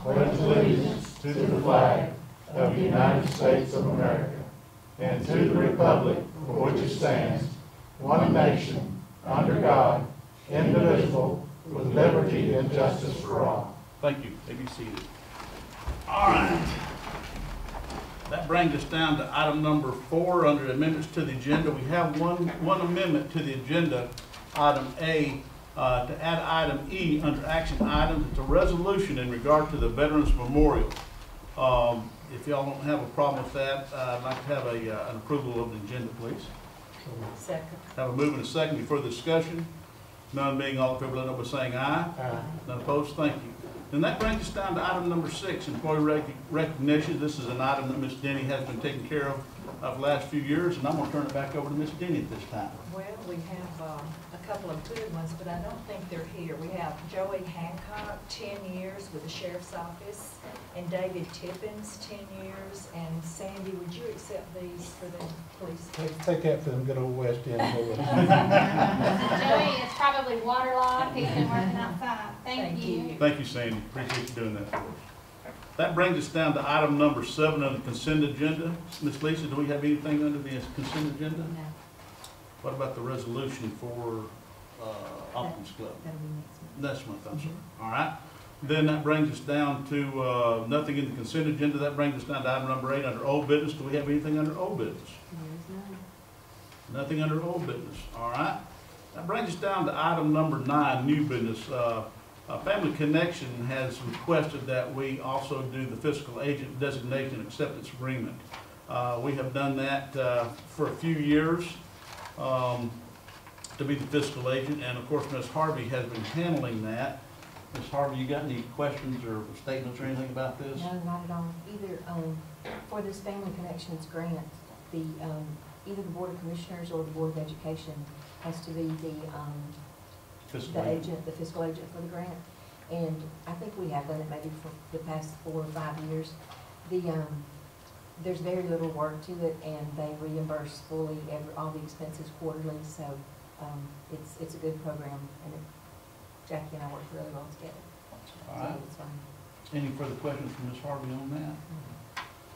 pledge allegiance to the flag of the United States of America and to the republic for which it stands, one nation, under God, indivisible, with liberty and justice for all. Thank you. May be seated. All right. That brings us down to item number 4 under amendments to the agenda. We have one amendment to the agenda, item A, to add item E under action items. It's a resolution in regard to the Veterans Memorial. If y'all don't have a problem with that, I'd like to have an approval of the agenda, please. Second. Have a move and a second. Any further discussion? None being all in favor, let know by saying aye. Aye. None opposed? Thank you. And that brings us down to item number 6, employee recognition. This is an item that Ms. Denny has been taking care of the last few years, and I'm going to turn it back over to Ms. Denny at this time. Well, we have a couple of good ones, but I don't think they're here. We have Joey Hancock, 10 years with the Sheriff's Office, and David Tippins, 10 years. And Sandy, would you accept these for them, please? Take that for them good old West End boys. Joey is probably waterlogged. He's been working outside. Thank you. Thank you, Sandy. Appreciate you doing that for us. That brings us down to item number 7 on the consent agenda. Ms. Lisa, do we have anything under the consent agenda? No. What about the resolution for Optimums Club? That'll be next month. Next month, I'm sorry. All right. Then that brings us down to nothing in the consent agenda. That brings us down to item number 8 under old business. Do we have anything under old business? There's none. Nothing under old business. All right. That brings us down to item number 9, new business. Family Connection has requested that we also do the fiscal agent designation acceptance agreement. We have done that for a few years to be the fiscal agent, and of course Ms. Harvey has been handling that. Ms. Harvey, you got any questions or statements or anything about this? No, not at all. Either for this Family Connections grant, the either the Board of Commissioners or the Board of Education has to be the agent, the fiscal agent for the grant. And I think we have done it maybe for the past 4 or 5 years. There's very little work to it, and they reimburse fully all the expenses quarterly. So it's a good program, and Jackie and I work really well together. All right. So it's fine. Any further questions from Ms. Harvey on that?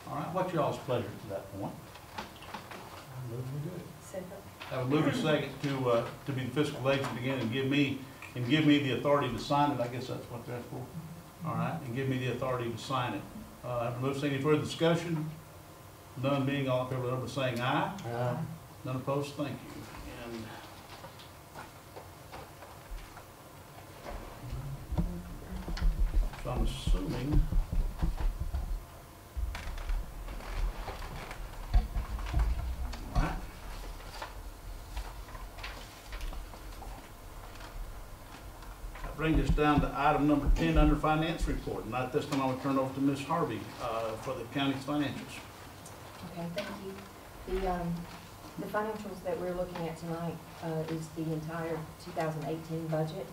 All right. What's y'all's pleasure to that point? Second. I would move a second to be the fiscal agent again and give me the authority to sign it. I guess that's what that's for. All right, and give me the authority to sign it. I have moved. Any further discussion? None being all in favor, let know by saying aye. Aye. None opposed. Thank you. And so I'm assuming. Brings us down to item number 10 under finance report. And at this time, I will turn over to Ms. Harvey for the county's financials. Okay, thank you. The financials that we're looking at tonight is the entire 2018 budget,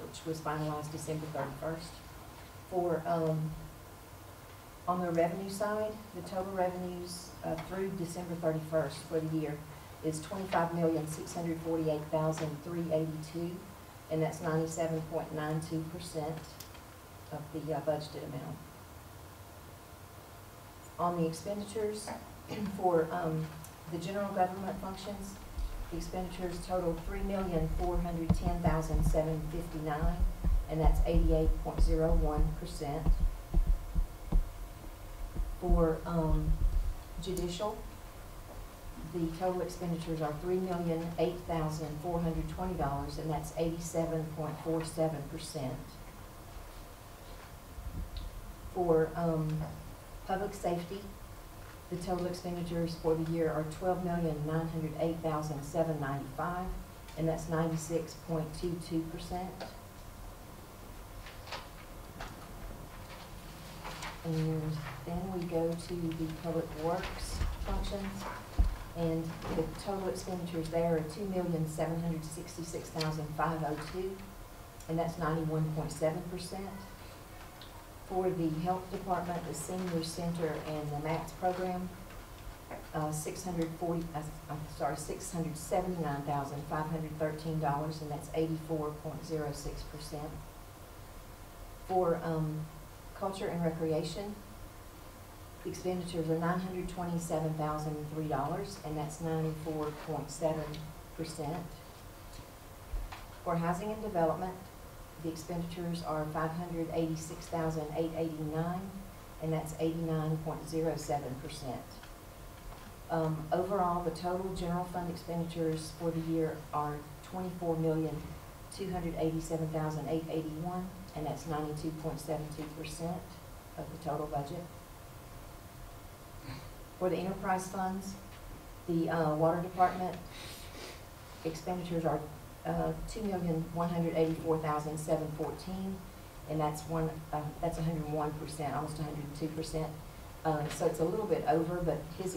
which was finalized December 31st. For on the revenue side, the total revenues through December 31st for the year is $25,648,382. And that's 97.92% of the budgeted amount. On the expenditures for the general government functions, the expenditures total $3,410,759, and that's 88.01%. For judicial, the total expenditures are $3,008,420, and that's 87.47%. For public safety, the total expenditures for the year are $12,908,795, and that's 96.22%. And then we go to the public works functions. And the total expenditures there are $2,766,502, and that's 91.7%. For the health department, the senior center, and the MATS program, $679,513, and that's 84.06%. For Culture and recreation, the expenditures are $927,003, and that's 94.7%. For housing and development, the expenditures are $586,889, and that's 89.07%. Overall, the total general fund expenditures for the year are $24,287,881, and that's 92.72% of the total budget. For the enterprise funds, the water department expenditures are $2,184,714, and that's 101%, almost 102%. So it's a little bit over, but his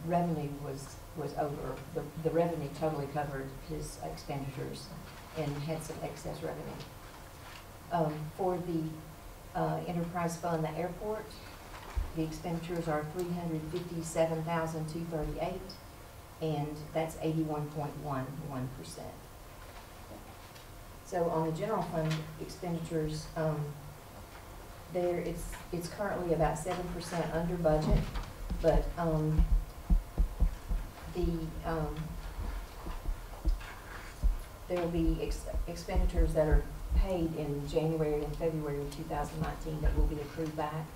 revenue was over. The revenue totally covered his expenditures and had some excess revenue. For the enterprise fund, the airport, the expenditures are $357,238, and that's 81.11%. So on the general fund expenditures, it's currently about 7% under budget, but there will be expenditures that are paid in January and February of 2019 that will be accrued back.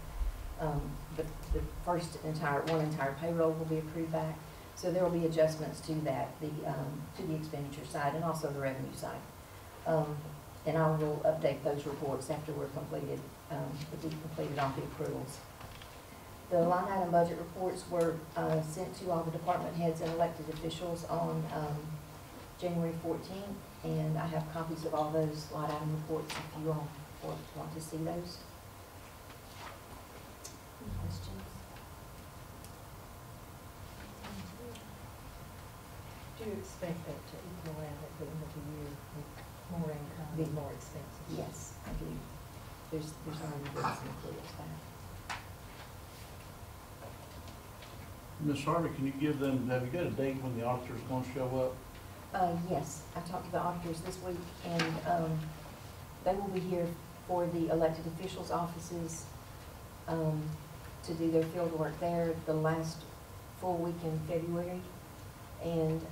The first one entire payroll will be accrued back, so there will be adjustments to that, to the expenditure side and also the revenue side. And I will update those reports after we're completed, if we've completed all the accruals. The line item budget reports were sent to all the department heads and elected officials on January 14th, and I have copies of all those line item reports if you all want to see those. Any questions? Do you expect that to equal out at the end of the year with more income and more expenses? Yes, I do. There's already been some clues back. Ms. Harvey, can you give them, have you got a date when the auditor's going to show up? Yes, I talked to the auditors this week, and they will be here for the elected officials' offices to do their field work there the last full week in February. And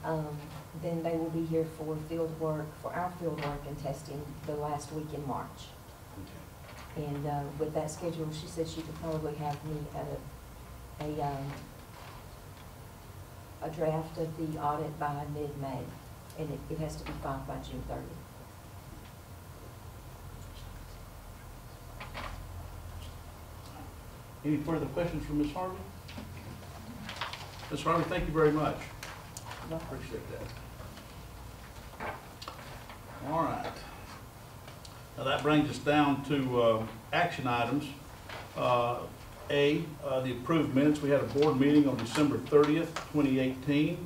then they will be here for our field work and testing the last week in March. Okay. And with that schedule, she said she could probably have me a draft of the audit by mid-May, and it has to be filed by June 30th. Any further questions from Ms. Harvey? Ms. Harvey, thank you very much. I appreciate that. All right. Now that brings us down to action items. The approved minutes. We had a board meeting on December 30th, 2018.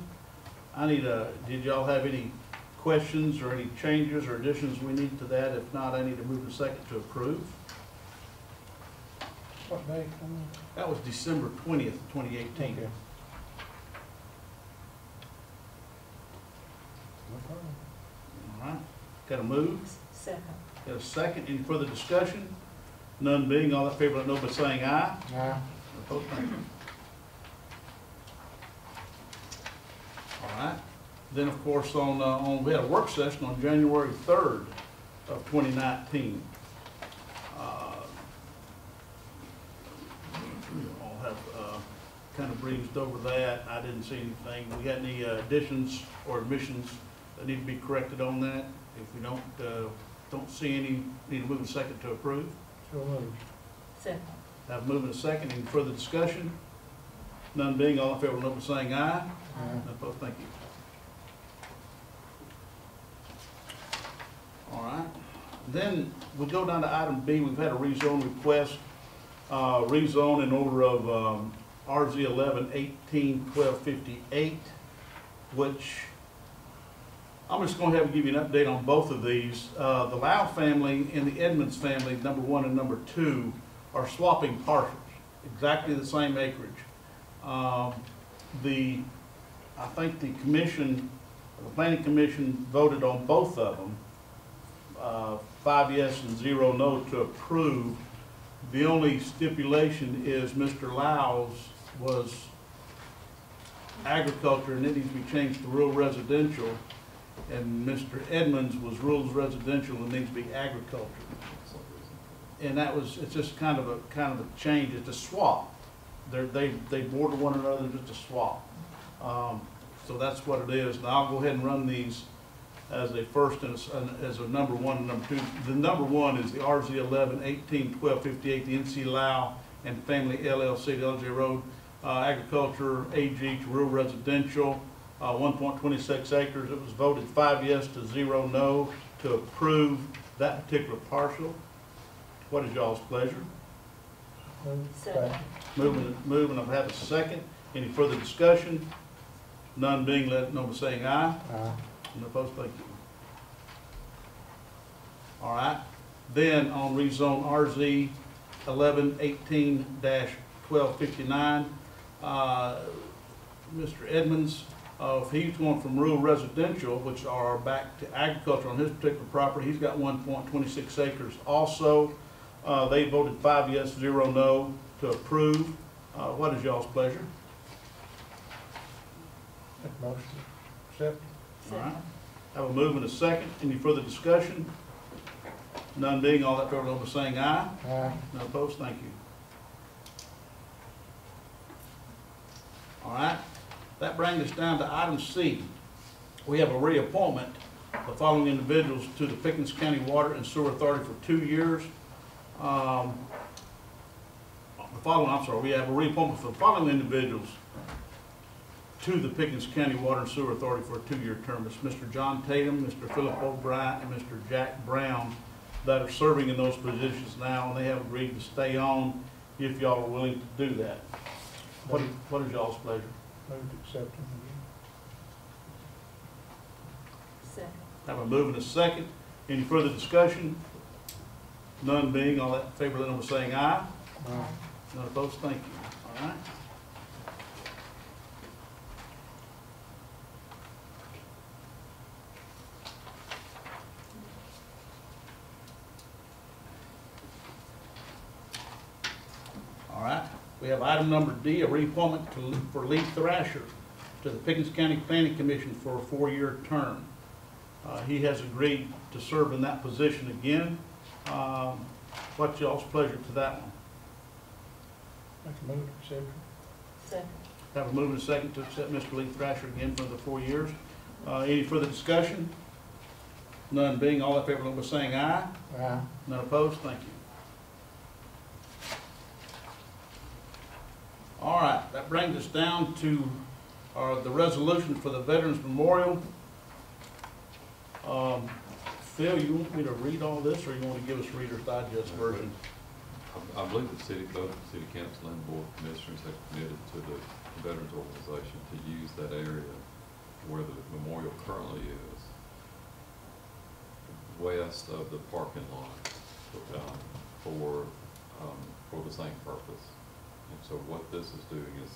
Did y'all have any questions or any changes or additions we need to that? If not, I need to move a second to approve. What date? That was December 20th, 2018. Okay. All right. Got a move? Second. Got a second? Any further discussion? None being, all in favor, let know by saying aye. Aye. Opposed, thank you. All right. Then, of course, we had a work session on January 3rd of 2019. All have kind of breezed over that. I didn't see anything. We got any additions or omissions that need to be corrected on that? If we don't see any, need to move a second to approve. So moved. Second. Have moved a second. Any further discussion? None being, all in favor, let know by saying aye. Aye. Opposed, thank you. All right. Then we go down to item B. We've had a rezone request, rezone in order of RZ 11-18-1258, which I'm just going to have to give you an update on both of these. The Low family and the Edmonds family, number 1 and number 2, are swapping parcels, exactly the same acreage. I think the commission, the planning commission, voted on both of them, 5 yes and 0 no, to approve The only stipulation is Mr. Lyle's was agriculture and it needs to be changed to rural residential. And Mr. Edmonds was rural residential and needs to be agriculture. And that was, it's just kind of a change, it's a swap. They border one another, just a swap. So that's what it is. Now I'll go ahead and run these as a first and as a number one and number two. The number one is the RZ 11 18 12 58, the NC Low and Family LLC, the Ellijay Road, agriculture AG to rural residential, 1.26 acres. It was voted 5 yes to 0 no to approve that particular parcel. What is y'all's pleasure? Second. Moving, I'll have a second. Any further discussion? None being, let it know by saying aye. Aye. And opposed, thank you. All right. Then on rezone RZ 1118-1259, Mr. Edmonds, if he's going from rural residential, which are back to agriculture on his particular property, he's got 1.26 acres also. They voted 5 yes, 0 no to approve. What is y'all's pleasure? Make a motion to accept. All right. Have a move and a second. Any further discussion? None being, all that favor, over saying aye. Aye. None opposed, thank you. All right. That brings us down to item C. We have a reappointment of the following individuals to the Pickens County Water and Sewer Authority for 2 years. We have a reappointment for the following individuals to the Pickens County Water and Sewer Authority for a 2-year term. It's Mr. John Tatum, Mr. Philip O'Brien, and Mr. Jack Brown that are serving in those positions now, and they have agreed to stay on if y'all are willing to do that. What is y'all's pleasure? Move to accept them Second. Have a move and a second. Any further discussion? None being, all that in favor, let them by saying aye. again. Aye. None opposed, thank you. All right. All right. We have item number D, a reappointment for Lee Thrasher to the Pickens County Planning Commission for a 4-year term. He has agreed to serve in that position again. What's y'all's pleasure to that one? Make a move to accept them. Second. Have a move and a second to accept Mr. Lee Thrasher again for the 4 years. Any further discussion? None being, all in favor, let by saying aye. Aye. None opposed, thank you. All right, that brings us down to the resolution for the Veterans Memorial. Phil, you want me to read all this, or you want to give us Reader's Digest version? I believe the city, both the city council and board of commissioners have committed to the veterans organization to use that area where the memorial currently is, west of the parking lot, for the same purpose. And so what this is doing is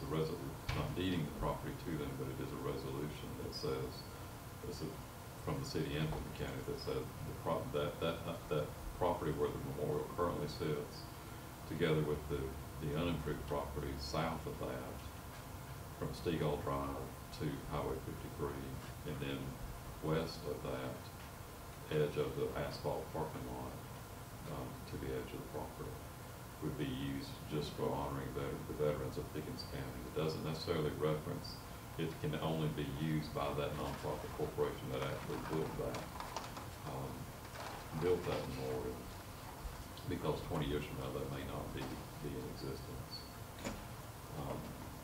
a resolution, not deeding the property to them, but it is a resolution that says, from the city and from the county, that says that property where the memorial currently sits, together with the unimproved property south of that, from Stegall Drive to Highway 53, and then west of that edge of the asphalt parking lot to the edge of the property, would be used just for honoring the veterans of Pickens County. It doesn't necessarily reference, it can only be used by that nonprofit corporation that actually built that memorial, because 20 years from now that may not be in existence.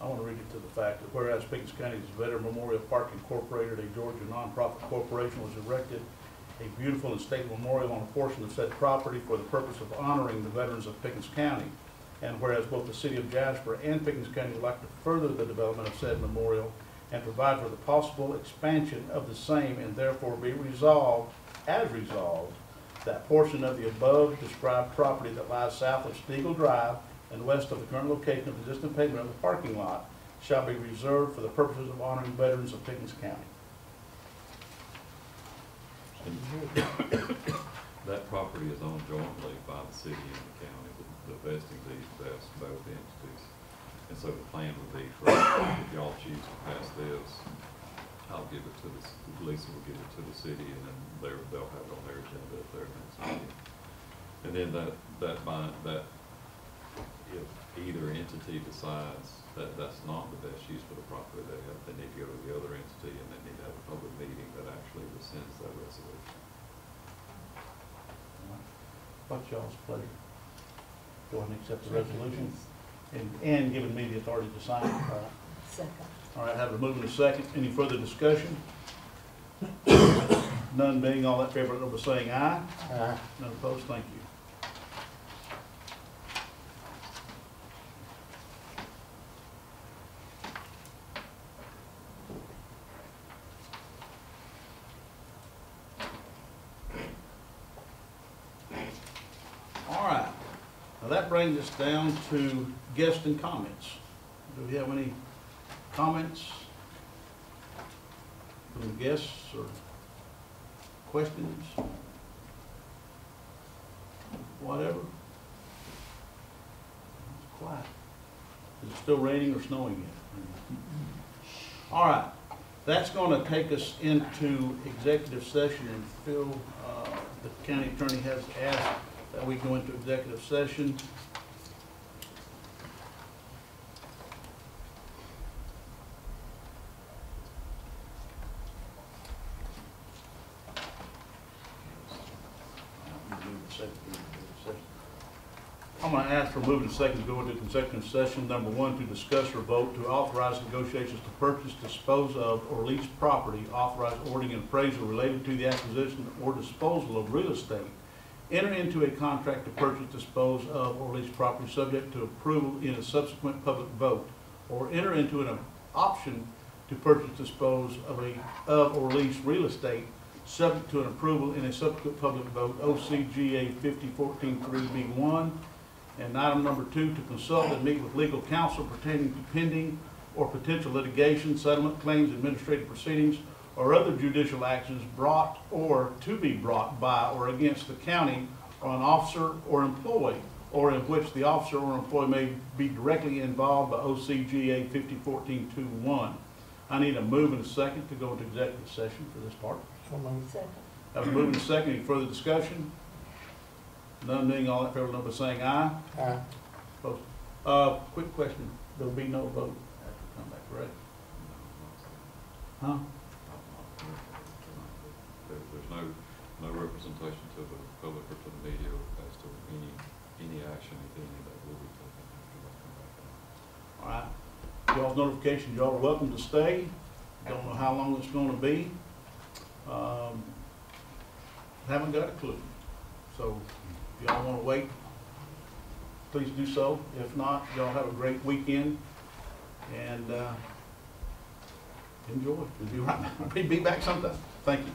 I want to read it to the fact that whereas Pickens County's Veteran Memorial Park Incorporated, a Georgia nonprofit corporation, was erected a beautiful and stately memorial on a portion of said property for the purpose of honoring the veterans of Pickens County. And whereas both the city of Jasper and Pickens County would like to further the development of said memorial and provide for the possible expansion of the same, and therefore be resolved, that portion of the above described property that lies south of Stegall Drive and west of the current location of the existing pavement of the parking lot shall be reserved for the purposes of honoring veterans of Pickens County. That property is owned jointly by the city and the county. The vesting deed vests both entities. And so the plan would be for, if y'all choose to pass this, I'll give it to the, Lisa will give it to the city, and then they'll have it on their agenda at their next meeting. And then that if either entity decides that that's not the best use for the property, they need to go to the other entity, and they need to have a public meeting that actually rescinds that resolution. What's y'all's pleasure? Go ahead and accept the resolution and giving me the authority to sign it. All right. Second. All right, have a move and a second. Any further discussion? None being, all that favor, number saying aye. Aye. None opposed, thank you. All right, now that brings us down to guests and comments. Do we have any comments from the guests or questions? Whatever. It's quiet. Is it still raining or snowing yet? All right, that's going to take us into executive session, and Phil, the county attorney, has asked that we go into executive session. I'm going to ask for moving second to go into consecutive session. Number one, to discuss or vote to authorize negotiations to purchase, dispose of, or lease property, authorize ordering and appraisal related to the acquisition or disposal of real estate, enter into a contract to purchase, dispose of, or lease property subject to approval in a subsequent public vote, or enter into an option to purchase, dispose of or lease real estate subject to an approval in a subsequent public vote, OCGA 5014-3B1. And item number two, to consult and meet with legal counsel pertaining to pending or potential litigation, settlement claims, administrative proceedings, or other judicial actions brought or to be brought by or against the county or an officer or employee, or in which the officer or employee may be directly involved by OCGA 5014-2-1. I need a move and a second to go into executive session for this part. Second. Have a move and a second. Any further discussion? None being, all in favor, number saying aye. Aye. Opposed? Quick question. There will be no vote after we come back, correct? Huh? There's no representation to the public or to the media as to any action, if any, that will be taken after I come back. All right. Y'all's notification, y'all are welcome to stay. Don't know how long it's going to be. Haven't got a clue. So if y'all want to wait, please do so. If not, y'all have a great weekend and enjoy. We'll be back sometime. Thank you.